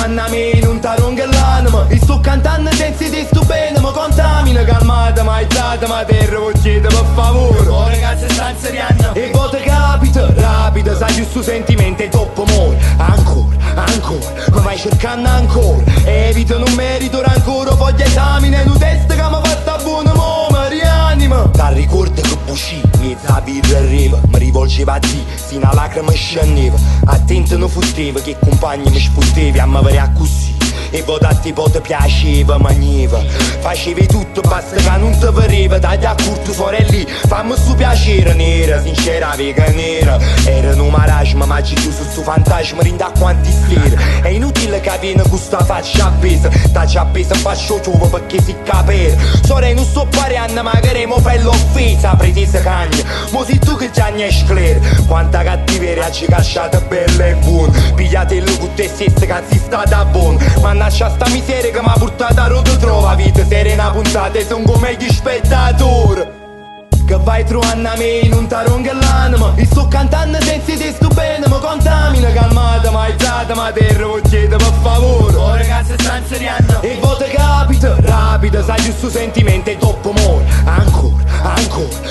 anni a me non t'arronga l'anima. E sto cantando senza di sto bene, mi contamina. Calmata, maizzata, ma terra, voi chiede per favore. Oh ragazzi stanno seriando. E poi ti capita, rapida, sai giusto sentimento e dopo muore. Ancora, ma vai cercando ancora. Evito, non merito ancora, voglio esamine in un test che mi fa sta buona, mo mi rianima. Ti ricordo che buscì, mezza birra arriva, mi rivolgeva a te, sino a lacrima scendeva. Attento non fotteva, che compagni mi sputtevi a me vedere così. E votati poi ti piaceva, maniva. Facevi tutto, basta che non ti pareva. Dagli a curto sorelli, fammi sto piacere. Nera, sincera, vega nera. Era un marasma, ma ci chiuso sto fantasma. Rinda quanti sere. È inutile che viene con sta faccia appesa. Taccia appesa, faccio ciuvo perché si capere. Sorella, non sto pariando, magari mo fai l'offesa. Pretesa cagna, mo sei tu che già ne sclera. Quanta cattiveria ci cacciate bella e buona. Pigliatelo con te stessa che si sta da buono. Mannaggia sta miseria che m'ha portato a rodo trova. Vita serena puntata e son come gli spettatori. Che vai trovando a me non t'arronga l'anima. E sto cantando senza di sto bene, mi contamina. Calmata, maizzata, ma terra, voi chiede per favore. Oh ragazzi stanno seriando. E poi ti capita, rapida, sai giusto sentimento e dopo muore. Ancora,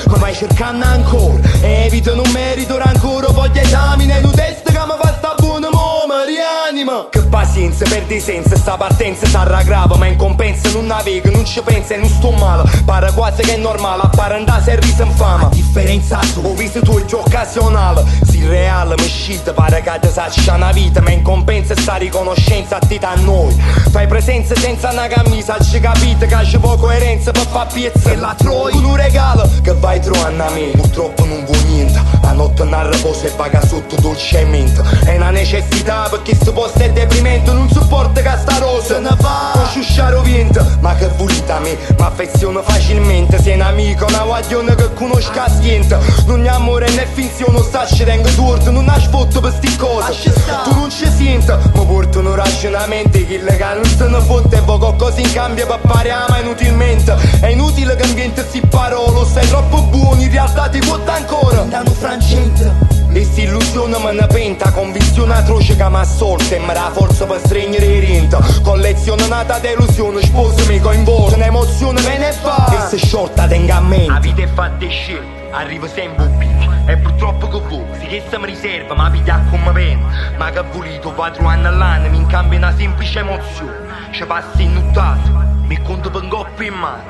ma vai cercando ancora. Evito, non merito ancora, voglio esamine in un test che mi fa sta buona, mo mi rianima. Che pazienza, perdi senso, sta partenza sarà grave, ma in compenso non navego, non ci penso e non sto male. Pare quasi che è normale, appare andare se risa infama. Differenza tu, ho visto tu il tuo occasionale. Si reale, mi scita, pare che ti saccia una vita, ma in compenso sta riconoscenza a te da noi. Fai presenza senza una camisa, ci capite che c'è poco coerenza per fa piezza. E la troi, un regalo che vai trovando a me, purtroppo non vuoi niente. A notte non riposo e paga sotto dolcemente. È una necessità perché sto posto è deprimente. Non sopporta che sta rosa ne va, non sciusciare vento. Ma che volete a me, mi affeziono facilmente. Sei un amico, una guaglione che conosca niente. Non è amore né finzione, sta ci tengo torto. Non ha sfotto per sti cose, tu non ci senti. Mi porto un ragionamento che che non se ne fotte. E voi qualcosa in cambio per pariamo inutilmente. È inutile che ambiente si parolo. Sei troppo buono, in realtà ti fotta ancora. Danno frangente. E sta illusione me ne penta, convinzione atroce che mi assorta. Sembra la forza per stregnere i rinta. Collezione nata delusione, sposami coinvolta. Un'emozione me ne va. E se sciolta tenga a mente. La vita è fatta di scelte, arriva sempre un picco. E purtroppo che vuoi, se che mi riserva, ma piglia come viene. Ma che volito, 4 anni all'anno, in cambio una semplice emozione. Ci passi innuttato, mi conto per un coppo in mano.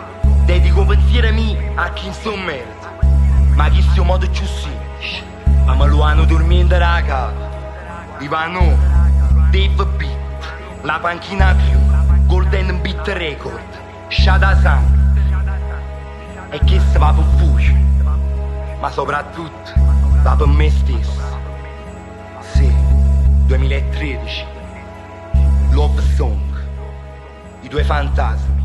Dedico pensieri miei a chi non so merda. Ma chi sto modo più semplice. Ma me lo hanno dormendo raga. Ivano, Dave Beat, la panchina più, Golden Beat Record, Shadasan. E che se va per voi, ma soprattutto va per me stesso. Sì, 2013, Love Song, i due fantasmi.